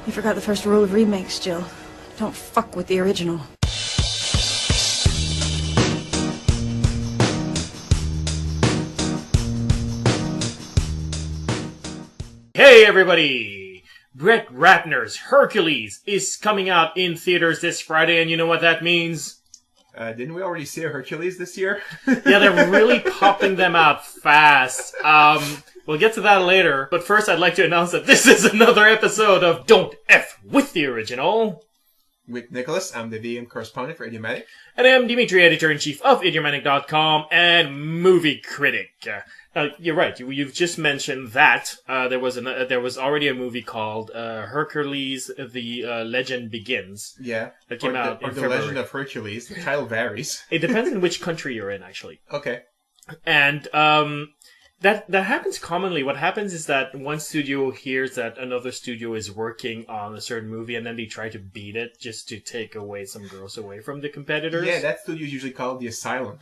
You forgot the first rule of remakes, Jill. Don't fuck with the original. Hey everybody! Brett Ratner's Hercules is coming out in theaters this Friday, and you know what that means? Didn't we already see a Hercules this year? Yeah, they're really popping them out fast. We'll get to that later, but first I'd like to announce that this is another episode of Don't F With the Original. With Nicholas, I'm the VM correspondent for Idiomatic. And I'm Dimitri, editor-in-chief of Idiomatic.com and movie critic. You're right, you've just mentioned that. There was already a movie called Hercules, the Legend Begins. Yeah. That came out in The February. Legend of Hercules. The title varies. It depends on which country you're in, actually. Okay. And that happens commonly. What happens is that one studio hears that another studio is working on a certain movie, and then they try to beat it just to take away some girls away from the competitors. Yeah, that studio is usually called The Asylum.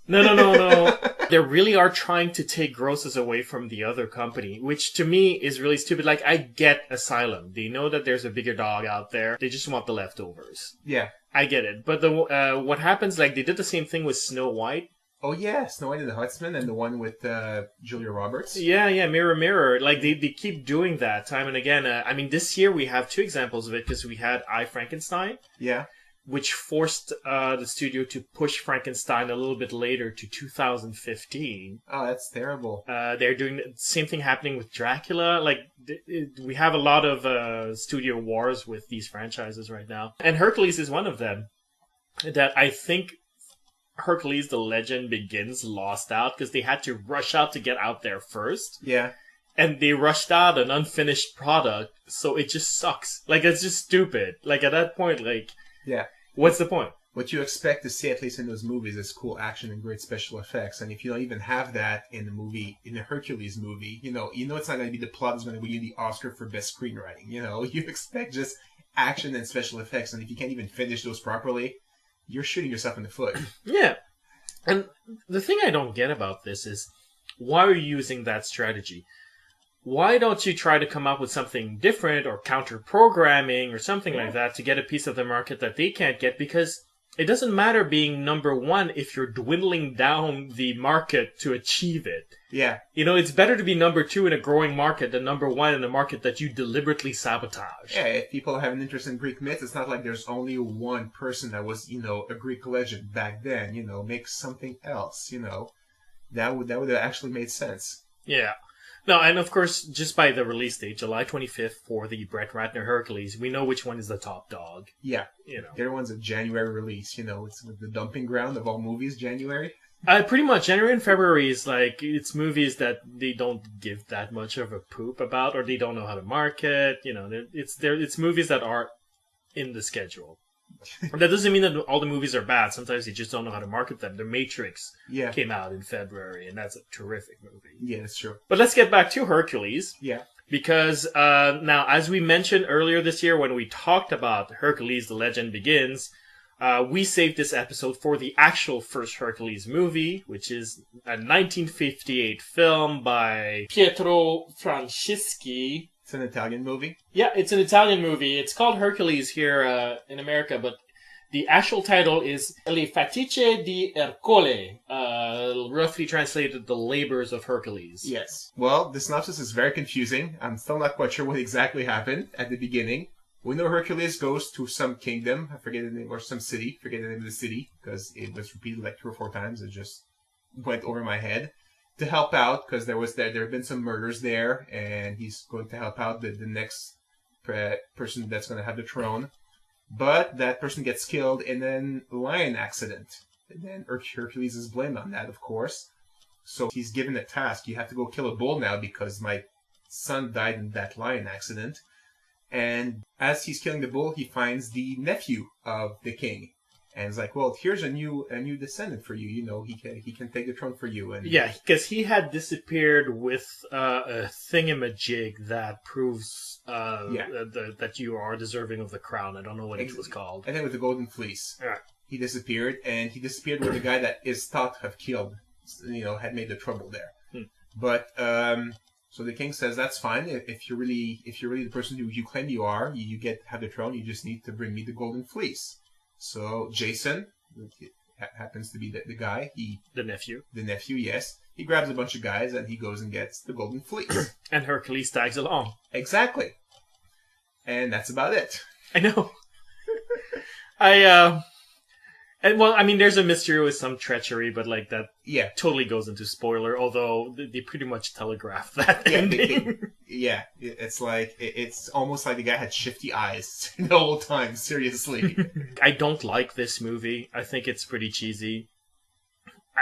No. They really are trying to take grosses away from the other company, which to me is really stupid. Like, I get Asylum. They know that there's a bigger dog out there. They just want the leftovers. Yeah. I get it. But what happens, like, they did the same thing with Snow White. Oh yeah, Snow White and the Huntsman, and the one with Julia Roberts. Yeah, Mirror, Mirror. Like, they keep doing that time and again. I mean, this year we have two examples of it, because we had I, Frankenstein. Yeah. Which forced the studio to push Frankenstein a little bit later to 2015. Oh, that's terrible. They're doing the same thing happening with Dracula. Like, we have a lot of studio wars with these franchises right now. And Hercules is one of them. That I think Hercules, the Legend Begins lost out because they had to rush out to get out there first. Yeah. And they rushed out an unfinished product, so it just sucks. Like, it's just stupid. Like, at that point, like... Yeah. What's the point? What you expect to see, at least in those movies, is cool action and great special effects. And if you don't even have that in the movie, in a Hercules movie, you know it's not going to be the plot that's going to win you the Oscar for best screenwriting. You expect just action and special effects, and if you can't even finish those properly, you're shooting yourself in the foot. Yeah. And the thing I don't get about this is, why are you using that strategy? Why don't you try to come up with something different or counter-programming or something like that to get a piece of the market that they can't get? Because it doesn't matter being number one if you're dwindling down the market to achieve it. Yeah. It's better to be number two in a growing market than number one in a market that you deliberately sabotage. Yeah, if people have an interest in Greek myths, it's not like there's only one person that was, a Greek legend back then. Make something else, That would have actually made sense. Yeah. No, and of course, just by the release date, July 25th for the Brett Ratner Hercules, we know which one is the top dog. Yeah. The other one's a January release, it's the dumping ground of all movies, January. Pretty much, January and February is like, it's movies that they don't give that much of a poop about, or they don't know how to market, it's movies that are in the schedule. That doesn't mean that all the movies are bad. Sometimes they just don't know how to market them. The Matrix came out in February, and that's a terrific movie. Yeah, that's true. But let's get back to Hercules. Yeah. Because now, as we mentioned earlier this year when we talked about Hercules, The Legend Begins, we saved this episode for the actual first Hercules movie, which is a 1958 film by Pietro Francischi. It's an Italian movie? Yeah, it's an Italian movie. It's called Hercules here in America, but the actual title is Le Fatiche di Ercole, roughly translated The Labors of Hercules. Yes. Well, the synopsis is very confusing. I'm still not quite sure what exactly happened at the beginning. We know Hercules goes to some kingdom, I forget the name, or some city, forget the name of the city, because it was repeated like 3 or 4 times. It just went over my head. To help out, because there have been some murders there, and he's going to help out the next person that's going to have the throne. But that person gets killed in a lion accident. And then Hercules is blamed on that, of course. So he's given a task. You have to go kill a bull now because my son died in that lion accident. And as he's killing the bull, he finds the nephew of the king. And it's like, well, here's a new descendant for you. He can take the throne for you. And yeah, because he had disappeared with a thingamajig that proves that you are deserving of the crown. I don't know what it was called. I think with the golden fleece. Yeah. He disappeared, and he disappeared with the guy that is thought to have killed. Had made the trouble there. But So the king says, that's fine. If you're really the person who you claim you are, you have the throne. You just need to bring me the golden fleece. So Jason happens to be the guy. The nephew. The nephew, yes. He grabs a bunch of guys and he goes and gets the golden fleece. And Hercules tags along. Exactly. And that's about it. I know. And well, I mean, there's a mystery with some treachery, but like that totally goes into spoiler, although they pretty much telegraph that ending. It's like, it's almost like the guy had shifty eyes the whole time, seriously. I don't like this movie. I think it's pretty cheesy.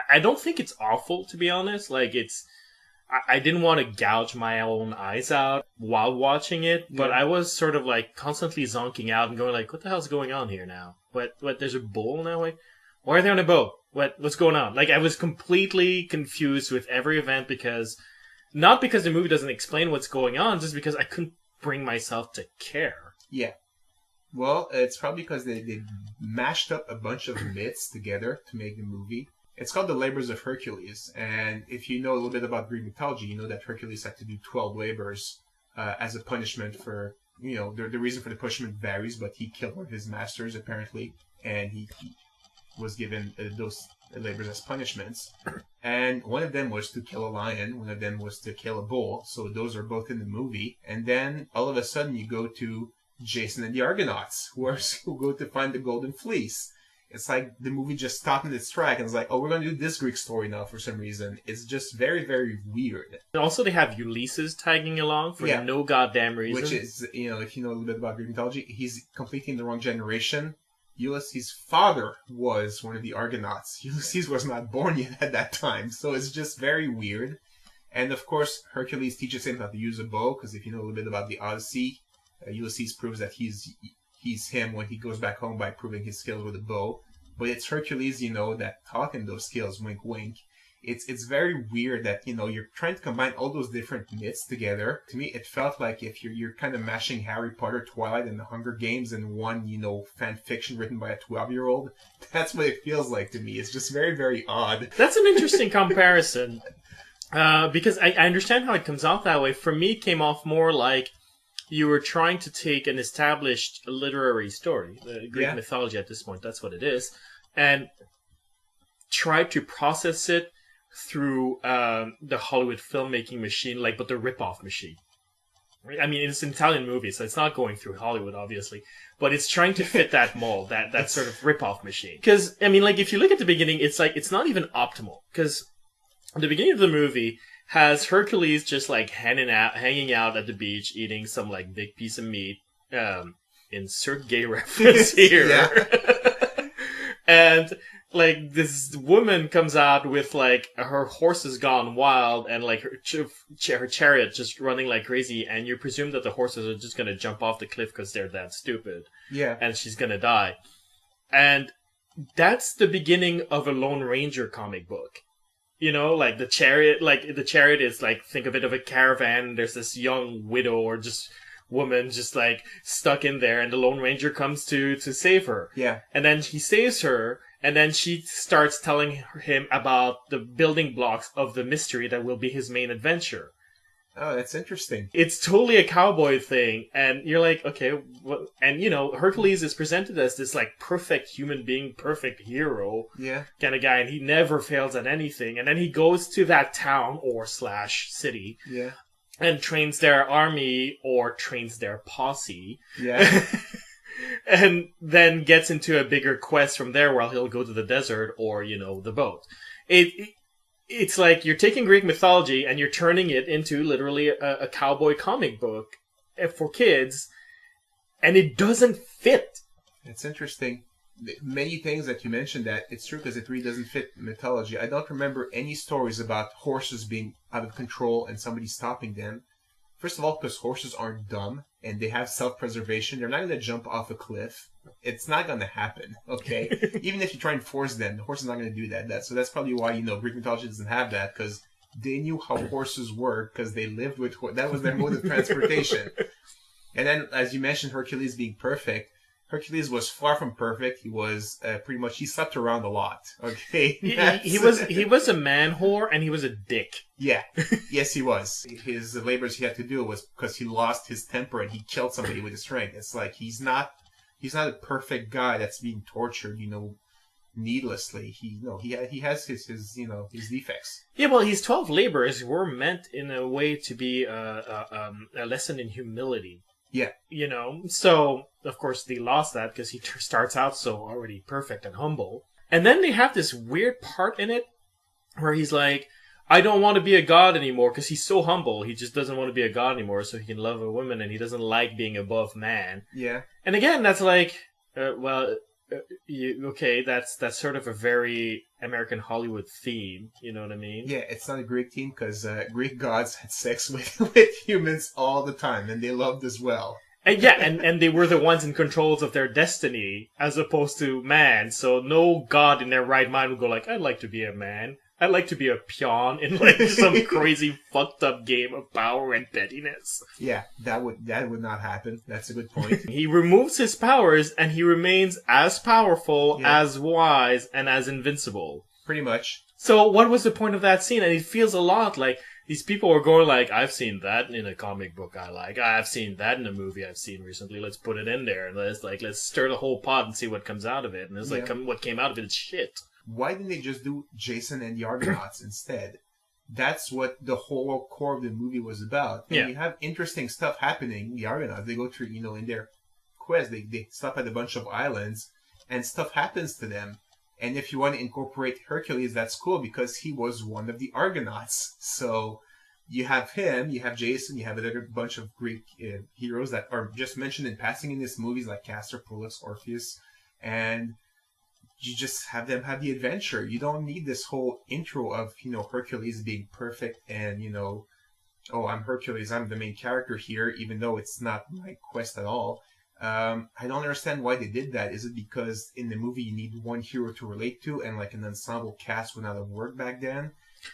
I don't think it's awful, to be honest. Like, I didn't want to gouge my own eyes out while watching it, but I was sort of like constantly zonking out and going like, what the hell's going on here now? What, there's a bull now? Like, why are they on a boat? What's going on? Like, I was completely confused with every event not because the movie doesn't explain what's going on, just because I couldn't bring myself to care. Yeah. Well, it's probably because they mashed up a bunch of myths together to make the movie. It's called The Labors of Hercules, and if you know a little bit about Greek mythology, you know that Hercules had to do 12 labors as a punishment for, the reason for the punishment varies, but he killed one of his masters, apparently, and he was given those labors as punishments. And one of them was to kill a lion, one of them was to kill a bull, so those are both in the movie. And then, all of a sudden, you go to Jason and the Argonauts, who go to find the Golden Fleece. It's like the movie just stopped in its track and it's like, oh, we're going to do this Greek story now for some reason. It's just very, very weird. And also, they have Ulysses tagging along for no goddamn reason. Which is, if you know a little bit about Greek mythology, he's completely in the wrong generation. Ulysses' father was one of the Argonauts. Ulysses was not born yet at that time, so it's just very weird. And of course, Hercules teaches him how to use a bow, because if you know a little bit about the Odyssey, Ulysses proves that he's him when he goes back home by proving his skills with a bow. But it's Hercules, that taught him those skills, wink wink. It's very weird that, you're trying to combine all those different myths together. To me, it felt like if you're kind of mashing Harry Potter, Twilight, and the Hunger Games in one, fan fiction written by a 12-year-old. That's what it feels like to me. It's just very, very odd. That's an interesting comparison. Because I understand how it comes out that way. For me, it came off more like you were trying to take an established literary story, Greek mythology at this point, that's what it is, and try to process it through the Hollywood filmmaking machine, but the rip-off machine. I mean, it's an Italian movie, so it's not going through Hollywood, obviously, but it's trying to fit that mold, that sort of rip-off machine. Because, I mean, if you look at the beginning, it's it's not even optimal, because the beginning of the movie has Hercules just hanging out at the beach, eating some big piece of meat. Insert gay reference here. And this woman comes out with her horse has gone wild and her chariot just running like crazy, and you presume that the horses are just gonna jump off the cliff because they're that stupid. Yeah. And she's gonna die. And that's the beginning of a Lone Ranger comic book. The chariot is think of it of a caravan. There's this young widow or just woman just stuck in there, and the Lone Ranger comes to save her. Yeah. And then he saves her, and then she starts telling him about the building blocks of the mystery that will be his main adventure. Oh, that's interesting. It's totally a cowboy thing, and you're like, okay, what? And Hercules is presented as this perfect human being, perfect hero, kind of guy, and he never fails at anything. And then he goes to that town or / city, and trains their army or trains their posse, and then gets into a bigger quest from there, where he'll go to the desert or the boat. It's you're taking Greek mythology and you're turning it into literally a cowboy comic book for kids, and it doesn't fit. It's interesting. Many things that you mentioned, that it's true, because it really doesn't fit mythology. I don't remember any stories about horses being out of control and somebody stopping them. First of all, because horses aren't dumb and they have self-preservation. They're not going to jump off a cliff. It's not going to happen, okay? Even if you try and force them, the horse is not going to do that. So that's probably why, Greek mythology doesn't have that, because they knew how horses work, because they lived with that was their mode of transportation. And then, as you mentioned, Hercules being perfect, Hercules was far from perfect. He was pretty much, he slept around a lot. Okay, he was a man whore and he was a dick. Yeah, yes, he was. His labors he had to do was because he lost his temper and he killed somebody with his strength. It's like he's not a perfect guy that's being tortured, needlessly. He has his defects. Yeah, well, his 12 labors were meant in a way to be a lesson in humility. Yeah. So, of course, they lost that because he starts out so already perfect and humble. And then they have this weird part in it where he's like, I don't want to be a god anymore because he's so humble. He just doesn't want to be a god anymore so he can love a woman and he doesn't like being above man. Yeah. And again, that's like, that's sort of a very American Hollywood theme. You know what I mean? Yeah, it's not a Greek theme because Greek gods had sex with humans all the time, and they loved as well. And they were the ones in control of their destiny as opposed to man. So no god in their right mind would go like, I'd like to be a man. I'd like to be a peon in like some crazy fucked up game of power and pettiness. Yeah, that would not happen. That's a good point. He removes his powers and he remains as powerful, as wise, and as invincible. Pretty much. So what was the point of that scene? And it feels a lot like these people are going like, I've seen that in a comic book I like. I've seen that in a movie I've seen recently. Let's put it in there. And let's stir the whole pot and see what comes out of it. And it's like, what came out of it is shit. Why didn't they just do Jason and the Argonauts instead? That's what the whole core of the movie was about. And you have interesting stuff happening. The Argonauts, they go through, in their quest, they stop at a bunch of islands, and stuff happens to them. And if you want to incorporate Hercules, that's cool because he was one of the Argonauts. So you have him, you have Jason, you have another bunch of Greek heroes that are just mentioned in passing in these movies like Castor, Pollux, Orpheus, and you just have them have the adventure. You don't need this whole intro of, Hercules being perfect and, oh, I'm Hercules, I'm the main character here, even though it's not my quest at all. I don't understand why they did that. Is it because in the movie you need one hero to relate to and like an ensemble cast would not have worked back then?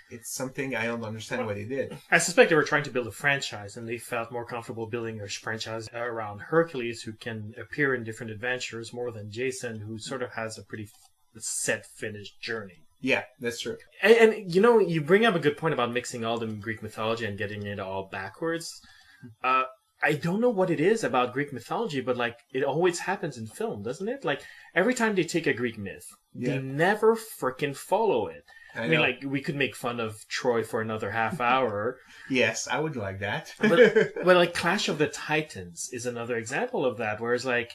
It's something I don't understand why they did. I suspect they were trying to build a franchise, and they felt more comfortable building a franchise around Hercules, who can appear in different adventures more than Jason, who sort of has a pretty set, finished journey. Yeah, that's true. And you bring up a good point about mixing all the Greek mythology and getting it all backwards. I don't know what it is about Greek mythology, but like it always happens in film, doesn't it? Like every time they take a Greek myth, they never frickin' follow it. I mean, like, we could make fun of Troy for another half hour. Yes, I would like that. but like, Clash of the Titans is another example of that, where it's like,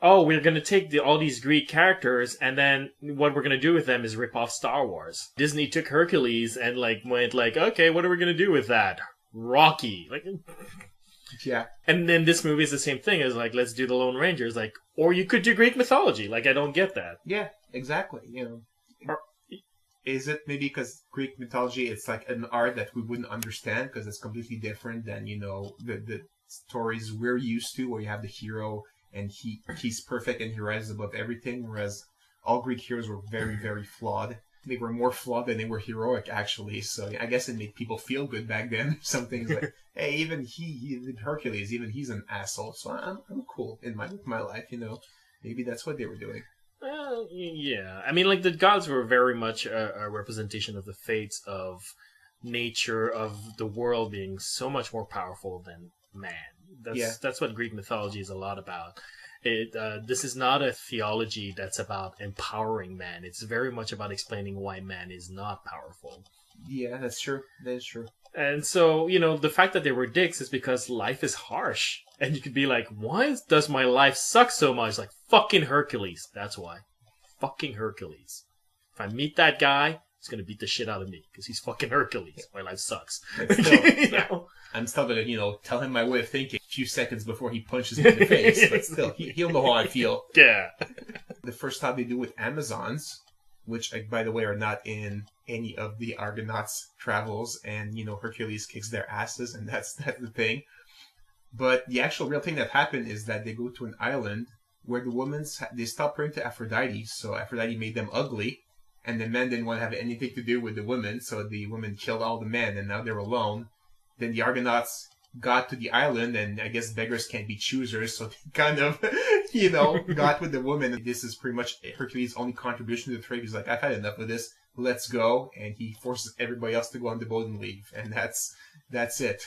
oh, we're going to take all these Greek characters, and then what we're going to do with them is rip off Star Wars. Disney took Hercules and, like, went like, okay, what are we going to do with that? Rocky. Like, yeah. And then this movie is the same thing as, like, let's do the Lone Rangers. Like, or you could do Greek mythology. Like, I don't get that. Yeah, exactly. Is it maybe because Greek mythology, it's like an art that we wouldn't understand because it's completely different than, the stories we're used to where you have the hero and he's perfect and he rises above everything, whereas all Greek heroes were very, very flawed. They were more flawed than they were heroic, actually. So I guess it made people feel good back then. Some things like, hey, even he Hercules, even he's an asshole. So I'm cool in my life, Maybe that's what they were doing. Yeah. I mean, like, the gods were very much a representation of the fates of nature, of the world being so much more powerful than man. That's what Greek mythology is a lot about. This is not a theology that's about empowering man. It's very much about explaining why man is not powerful. Yeah, that's true. That is true. And so, the fact that they were dicks is because life is harsh. And you could be like, why does my life suck so much? Like, fucking Hercules. That's why. Fucking Hercules. If I meet that guy, he's going to beat the shit out of me because he's fucking Hercules. My life sucks. Still, I'm still going to, tell him my way of thinking a few seconds before he punches me in the face. But still, he'll know how I feel. Yeah. The first time they do with Amazons, which, by the way, are not in any of the Argonauts' travels, and, Hercules kicks their asses, and that's the thing. But the actual real thing that happened is that they go to an island where they stopped praying to Aphrodite, so Aphrodite made them ugly, and the men didn't want to have anything to do with the women, so the women killed all the men, and now they're alone. Then the Argonauts got to the island, and I guess beggars can't be choosers, so they kind of got with the woman. This is pretty much Hercules' only contribution to the trip. He's like, I've had enough of this. Let's go. And he forces everybody else to go on the boat and leave. And that's it.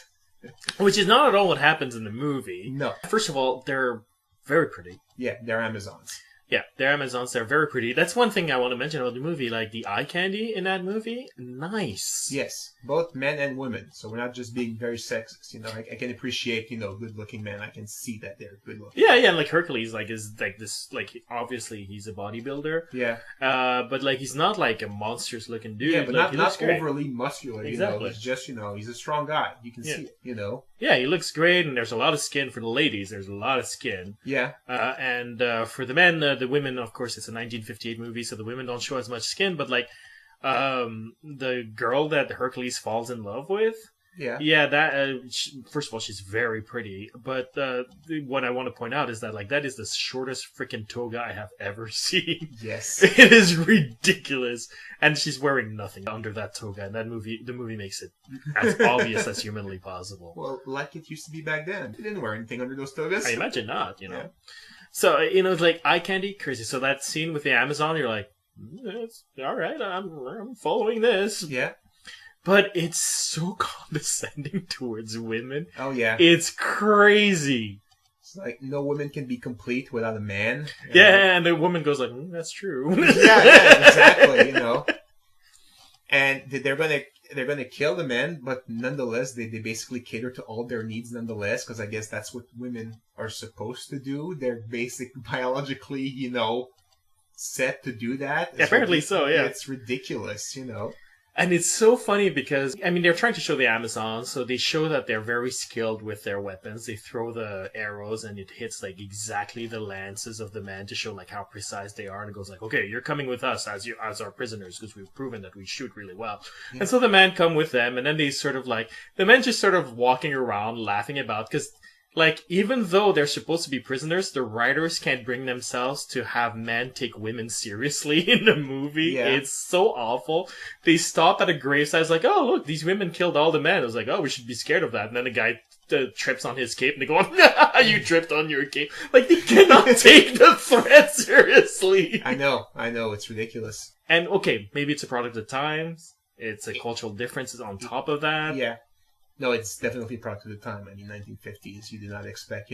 Which is not at all what happens in the movie. No. First of all, they're very pretty. Yeah, they're Amazons. Yeah, they're Amazons. They're very pretty. That's one thing I want to mention about the movie. Like, the eye candy in that movie, nice. Yes, both men and women. So we're not just being very sexist. I can appreciate, good-looking men. I can see that they're good-looking. Yeah, and like Hercules, is like this. Like, obviously he's a bodybuilder. Yeah. But like he's not like a monstrous-looking dude. Yeah, but like, not overly muscular. Exactly. It's just he's a strong guy. You can see it. Yeah, he looks great, and there's a lot of skin for the ladies. There's a lot of skin. Yeah. And for the men, the women, of course, it's a 1958 movie, so the women don't show as much skin. But like, the girl that Hercules falls in love with. Yeah, that first of all, she's very pretty. But what I want to point out is that that is the shortest freaking toga I have ever seen. Yes, it is ridiculous, and she's wearing nothing under that toga. And the movie makes it as obvious as humanly possible. Well, like it used to be back then. They didn't wear anything under those togas. I imagine not. Yeah. So it's like eye candy, crazy. So that scene with the Amazon, you're like, it's all right. I'm following this. Yeah. But it's so condescending towards women. Oh, yeah. It's crazy. It's like no woman can be complete without a man. Yeah, and the woman goes like, that's true. yeah, exactly, And they're gonna kill the men, but nonetheless, they basically cater to all their needs nonetheless, because I guess that's what women are supposed to do. They're biologically, set to do that. Apparently so, yeah. It's ridiculous, And it's so funny because, they're trying to show the Amazons, so they show that they're very skilled with their weapons. They throw the arrows and it hits, exactly the lances of the men to show, how precise they are. And it goes okay, you're coming with us as our prisoners because we've proven that we shoot really well. Yeah. And so the men come with them, and then they sort of, the men just sort of walking around laughing about, because even though they're supposed to be prisoners, the writers can't bring themselves to have men take women seriously in the movie. Yeah. It's so awful. They stop at a gravesite, it's oh, look, these women killed all the men. It was oh, we should be scared of that. And then the guy trips on his cape, and they go, you tripped on your cape. They cannot take the threat seriously. I know, it's ridiculous. And, okay, maybe it's a product of times. It's a cultural differences on top of that. Yeah. No, it's definitely a product of the time. 1950s, you did not expect,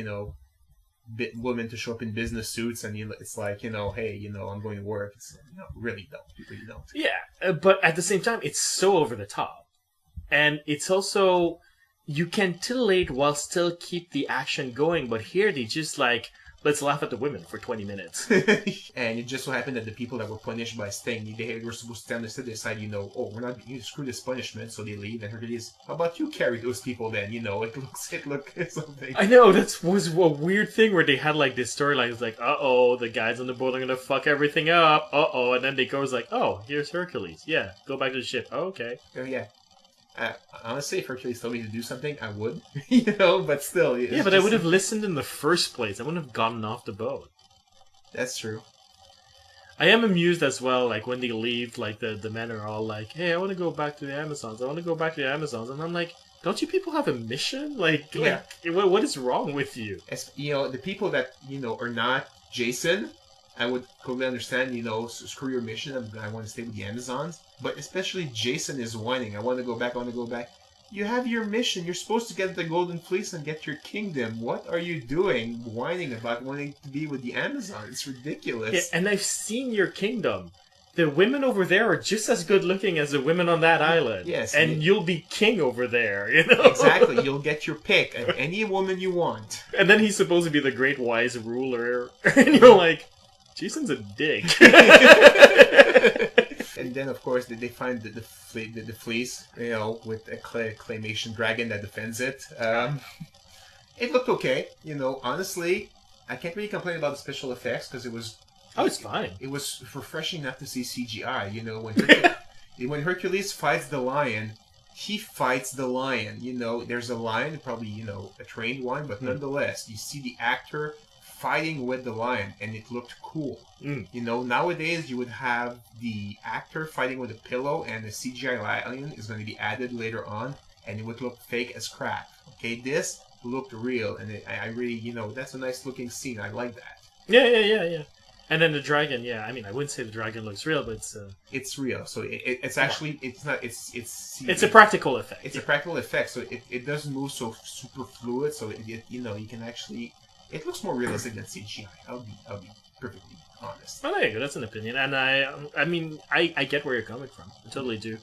women to show up in business suits, and it's hey, I'm going to work. It's really don't. You really don't. Yeah, but at the same time, it's so over the top. And it's also, you can titillate while still keep the action going, but here they just let's laugh at the women for 20 minutes. And it just so happened that the people that were punished by staying, they were supposed to stand and decide, we're not going to screw this punishment, so they leave. And Hercules, how about you carry those people then? It looked something. I know, that was a weird thing where they had this storyline. It's uh-oh, the guys on the boat are going to fuck everything up. Uh-oh, and then they go, oh, here's Hercules. Yeah, go back to the ship. Oh, okay. Oh, yeah. Honestly, if Hercules told me to do something, I would, but still. Yeah, but I would have listened in the first place. I wouldn't have gotten off the boat. That's true. I am amused as well, when they leave, the men are all hey, I want to go back to the Amazons. I want to go back to the Amazons. And I'm don't you people have a mission? Yeah. What is wrong with you? As, the people that, are not Jason, I would totally understand, screw your mission. I want to stay with the Amazons. But especially Jason is whining. I want to go back. You have your mission. You're supposed to get the Golden Fleece and get your kingdom. What are you doing? Whining about wanting to be with the Amazon. It's ridiculous. Yeah, and I've seen your kingdom. The women over there are just as good looking as the women on that island. Yes. And you'll be king over there, Exactly. You'll get your pick of any woman you want. And then he's supposed to be the great wise ruler. And you're Jason's a dick. And then, of course, they find the fleece, with a claymation dragon that defends it. It looked okay. Honestly, I can't really complain about the special effects because it was... Oh, it's fine. It was refreshing not to see CGI. When Hercules fights the lion, he fights the lion. There's a lion, probably, a trained one, but nonetheless, you see the actor fighting with the lion, and it looked cool. Nowadays you would have the actor fighting with a pillow, and the CGI lion is going to be added later on, and it would look fake as crap. Okay, this looked real, and I really, that's a nice looking scene. I like that. Yeah. And then the dragon, I mean, I wouldn't say the dragon looks real, but It's real. So it's actually it's not it's a practical effect. It's a practical effect. So it doesn't move so super fluid. So you can actually it looks more realistic than CGI. I'll be perfectly honest. Well, there you go. That's an opinion, and I mean, I get where you're coming from. I totally do.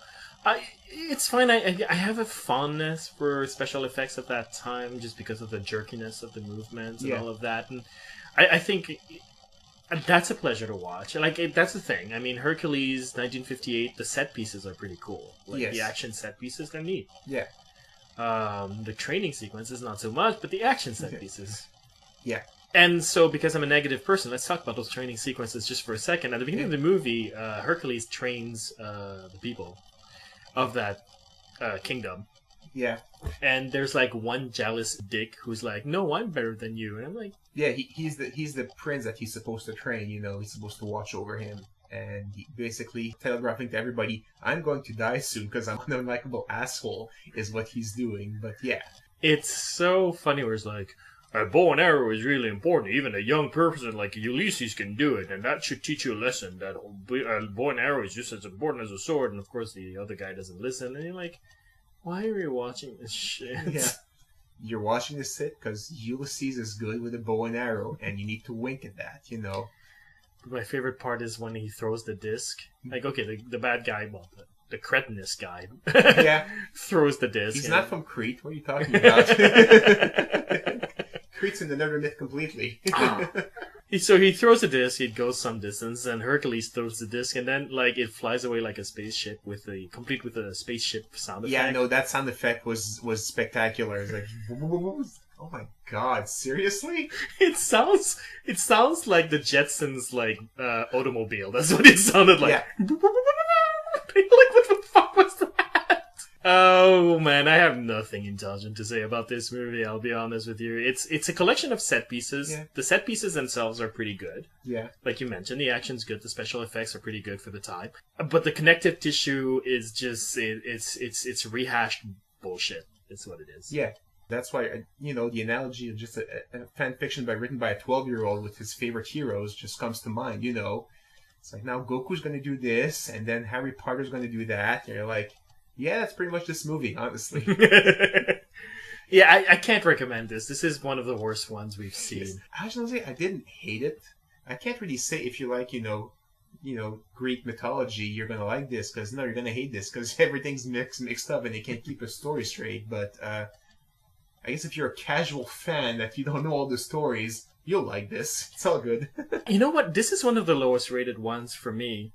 It's fine. I have a fondness for special effects at that time just because of the jerkiness of the movements and all of that, and I think that's a pleasure to watch. Like that's the thing. I mean, Hercules 1958. The set pieces are pretty cool. Like the action set pieces, they're neat. Yeah. The training sequences not so much, but the action set pieces. Yeah. And so, because I'm a negative person, let's talk about those training sequences just for a second. At the beginning of the movie, Hercules trains the people of that kingdom. Yeah. And there's like one jealous dick who's like, "No, I'm better than you." And I'm like, yeah, he's the prince that he's supposed to train. He's supposed to watch over him, and he basically telegraphing to everybody, "I'm going to die soon because I'm an unlikable asshole," is what he's doing. But yeah, it's so funny where it's like, a bow and arrow is really important. Even a young person like Ulysses can do it, and that should teach you a lesson that a bow and arrow is just as important as a sword. And of course, the other guy doesn't listen, and you're like, why are you watching this shit? Yeah. You're watching this shit because Ulysses is good with a bow and arrow, and you need to wink at that, My favorite part is when he throws the disc. Like, okay, the bad guy, well, the cretinous guy, throws the disc. He's not from Crete. What are you talking about? Crete's in another myth completely. So he throws the disc, it goes some distance, and Hercules throws the disc, and then like it flies away like a spaceship complete with a spaceship sound effect. Yeah, no, that sound effect was spectacular. It's like, oh my god, seriously? It sounds like the Jetsons like automobile. That's what it sounded like. Yeah. Like, what the fuck was that? Oh man, I have nothing intelligent to say about this movie, I'll be honest with you. It's a collection of set pieces. Yeah. The set pieces themselves are pretty good. Yeah. Like you mentioned, the action's good, the special effects are pretty good for the time. But the connective tissue is just it's rehashed bullshit. It's what it is. Yeah. That's why, the analogy of just a fan fiction written by a 12-year-old with his favorite heroes just comes to mind, It's like, now Goku's going to do this, and then Harry Potter's going to do that. And you're like, yeah, that's pretty much this movie, honestly. Yeah, I can't recommend this. This is one of the worst ones we've seen. Yes. I was going to say, I didn't hate it. I can't really say if you like, Greek mythology, you're going to like this, because no, you're going to hate this, because everything's mixed up and they can't keep a story straight. But I guess if you're a casual fan that you don't know all the stories, you'll like this. It's all good. You know what? This is one of the lowest rated ones for me.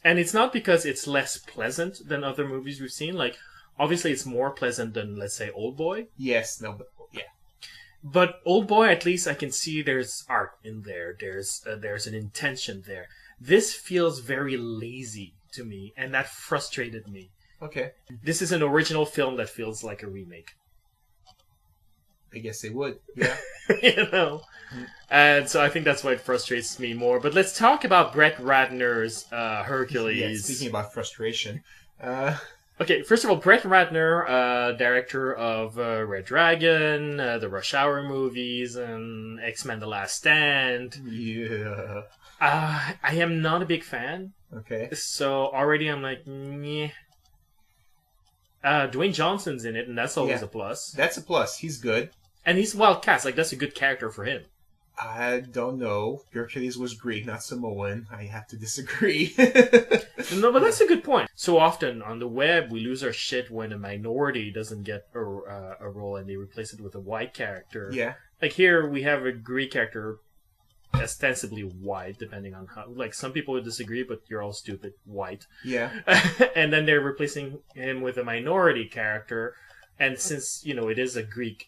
And it's not because it's less pleasant than other movies we've seen. Like, obviously it's more pleasant than, let's say, Old Boy. Yes, no, but yeah. But Old Boy, at least I can see there's art in there. There's an intention there. This feels very lazy to me, and that frustrated me. Okay. This is an original film that feels like a remake. I guess they would, yeah. And so I think that's why it frustrates me more. But let's talk about Brett Ratner's Hercules. Yeah, speaking about frustration. Okay, first of all, Brett Ratner, director of Red Dragon, the Rush Hour movies, and X-Men The Last Stand. Yeah. I am not a big fan. Okay. So already I'm like, meh. Dwayne Johnson's in it, and that's always a plus. That's a plus. He's good. And he's well cast. Like, that's a good character for him. I don't know. Hercules was Greek, not Samoan. I have to disagree. No, but that's a good point. So often on the web, we lose our shit when a minority doesn't get a role and they replace it with a white character. Yeah. Like here, we have a Greek character, ostensibly white, depending on how... Like, some people would disagree, but you're all stupid. White. Yeah. And then they're replacing him with a minority character. And since, it is a Greek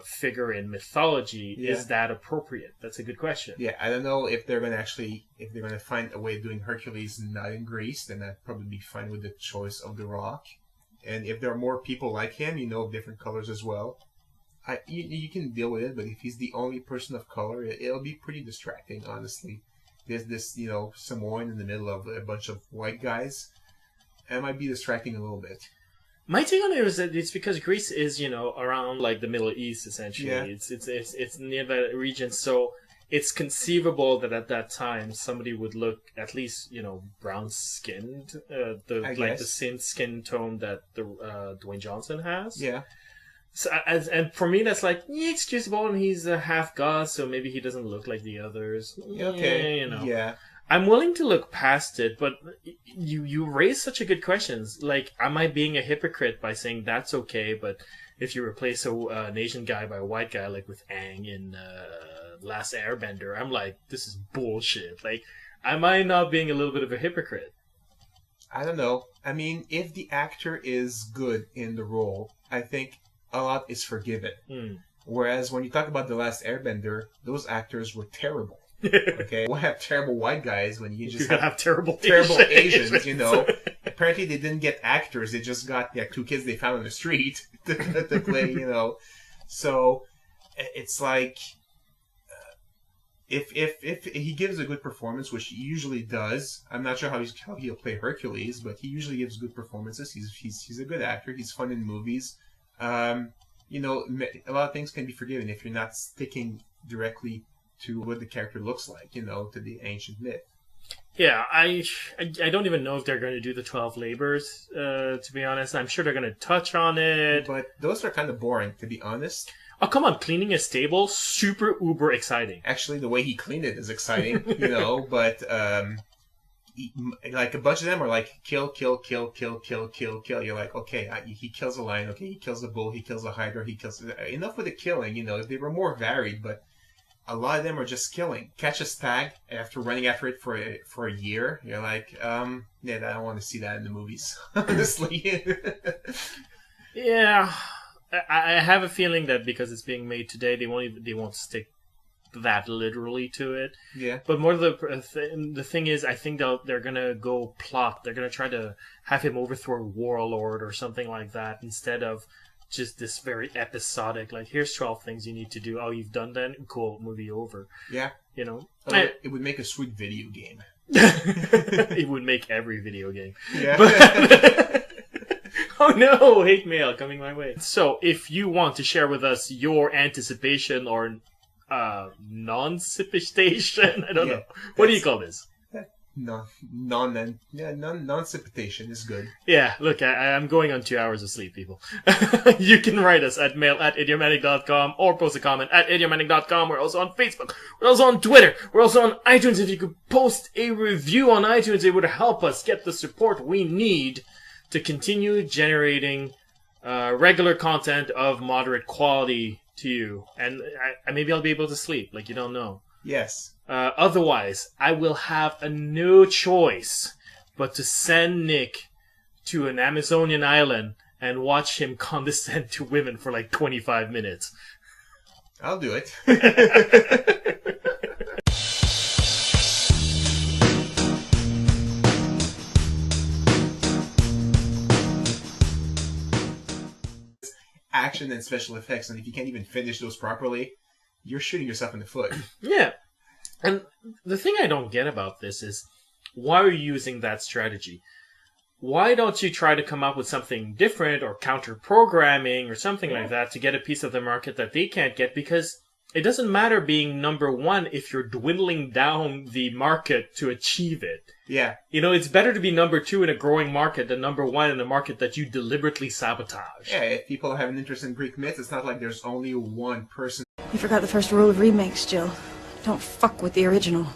figure in mythology, is that appropriate? That's a good question. Yeah, I don't know if they're going to find a way of doing Hercules not in Greece, then I'd probably be fine with the choice of The Rock. And if there are more people like him, of different colors as well, you can deal with it, but if he's the only person of color, it'll be pretty distracting, honestly. There's this, Samoan in the middle of a bunch of white guys. It might be distracting a little bit. My take on it is that it's because Greece is, around like the Middle East essentially. Yeah. It's near that region, so it's conceivable that at that time somebody would look at least, brown skinned, the same skin tone that the Dwayne Johnson has. Yeah. So, and for me, that's like excusable, and he's a half god, so maybe he doesn't look like the others. Okay. Yeah. I'm willing to look past it, but you raise such a good questions. Like, am I being a hypocrite by saying that's okay, but if you replace an Asian guy by a white guy, like with Aang in Last Airbender, I'm like, this is bullshit. Like, am I not being a little bit of a hypocrite? I don't know. I mean, if the actor is good in the role, I think a lot is forgiven. Whereas when you talk about The Last Airbender, those actors were terrible. Okay, we'll have terrible white guys when you just have terrible Asians. Apparently they didn't get actors; they just got two kids they found on the street to play. So it's like if he gives a good performance, which he usually does. I'm not sure how he'll play Hercules, but he usually gives good performances. He's a good actor. He's fun in movies. A lot of things can be forgiven if you're not sticking directly to what the character looks like, to the ancient myth. Yeah, I don't even know if they're going to do the 12 labors, to be honest. I'm sure they're going to touch on it. But those are kind of boring, to be honest. Oh, come on, cleaning a stable, super uber exciting. Actually, the way he cleaned it is exciting, but like a bunch of them are like kill, kill, kill, kill, kill, kill, kill. You're like, okay, he kills a lion, okay, he kills a bull, he kills a hydra, he kills... Enough with the killing, if they were more varied, but a lot of them are just killing. Catch a stag after running after it for a year. You're like, I don't want to see that in the movies, honestly. Yeah, I have a feeling that because it's being made today, they won't stick that literally to it. Yeah. But more the thing is, I think they're gonna go plot. They're gonna try to have him overthrow a warlord or something like that instead of just this very episodic, like, here's 12 things you need to do. Oh, you've done that? Cool, movie over. Yeah. It would make a sweet video game. It would make every video game. Yeah. But, oh no, hate mail coming my way. So, if you want to share with us your anticipation or non-cipitation, I don't know. What do you call this? Non-cipitation is good. Yeah, look, I'm going on 2 hours of sleep, people. You can write us at mail@idiomatic.com or post a comment at idiomatic.com. We're also on Facebook. We're also on Twitter. We're also on iTunes. If you could post a review on iTunes, it would help us get the support we need to continue generating regular content of moderate quality to you. And maybe I'll be able to sleep, like you don't know. Yes. Otherwise, I will have no choice but to send Nick to an Amazonian island and watch him condescend to women for like 25 minutes. I'll do it. Action and special effects, and if you can't even finish those properly, you're shooting yourself in the foot. Yeah. And the thing I don't get about this is, why are you using that strategy? Why don't you try to come up with something different or counter-programming or something like that to get a piece of the market that they can't get? Because it doesn't matter being number one if you're dwindling down the market to achieve it. Yeah. It's better to be number two in a growing market than number one in a market that you deliberately sabotage. Yeah, if people have an interest in Greek myths, it's not like there's only one person. You forgot the first rule of remakes, Jill. Don't fuck with the original.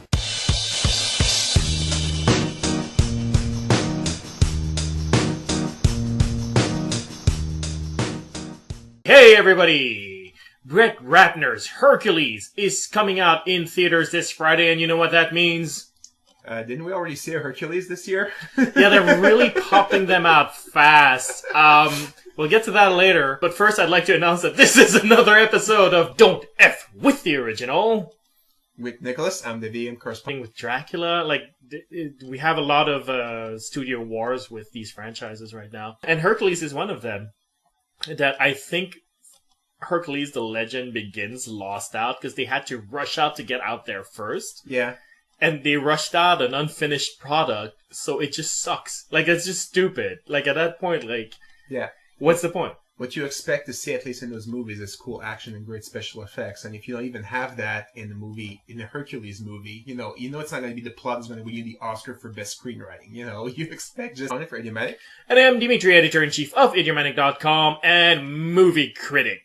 Hey everybody! Brett Ratner's Hercules is coming out in theaters this Friday, and you know what that means? Didn't we already see a Hercules this year? Yeah, they're really popping them out fast. We'll get to that later, but first I'd like to announce that this is another episode of Don't F With the Original. With Nicholas, I'm the VM correspondent. With Dracula, we have a lot of studio wars with these franchises right now. And Hercules is one of them. That I think Hercules the Legend Begins lost out because they had to rush out to get out there first. Yeah. And they rushed out an unfinished product, so it just sucks. It's just stupid. At that point, yeah. What's the point? what you expect to see, at least in those movies, is cool action and great special effects. And if you don't even have that in the movie, in the Hercules movie, you know it's not going to be the plot that's going to win you the Oscar for best screenwriting. You know, you expect just on it for Idiomatic. And I am Dimitri, editor-in-chief of Idiomatic.com and movie critic.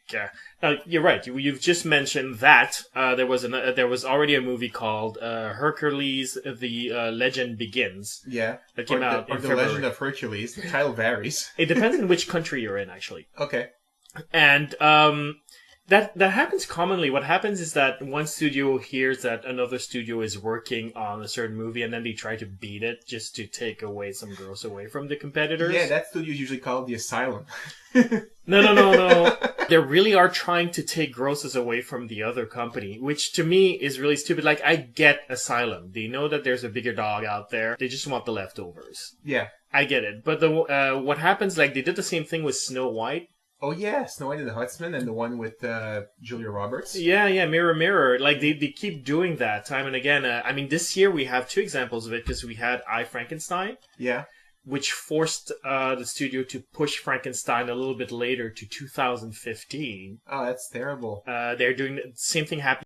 Now, you're right. You've just mentioned that there was already a movie called Hercules: The Legend Begins. Yeah, that came out in the February. Legend of Hercules. The title varies. It depends on which country you're in, actually. Okay. And that happens commonly. What happens is that one studio hears that another studio is working on a certain movie, and then they try to beat it just to take away some girls away from the competitors. Yeah, that studio is usually called The Asylum. No. They really are trying to take grosses away from the other company, which to me is really stupid. Like, I get Asylum. They know that there's a bigger dog out there. They just want the leftovers. Yeah. I get it. But what happens, like, they did the same thing with Snow White. Oh, yeah, Snow White and the Huntsman, and the one with Julia Roberts. Yeah, Mirror, Mirror. Like, they keep doing that time and again. I mean, this year we have two examples of it, because we had I, Frankenstein. Yeah. Which forced the studio to push Frankenstein a little bit later to 2015. Oh, that's terrible. They're doing the same thing happened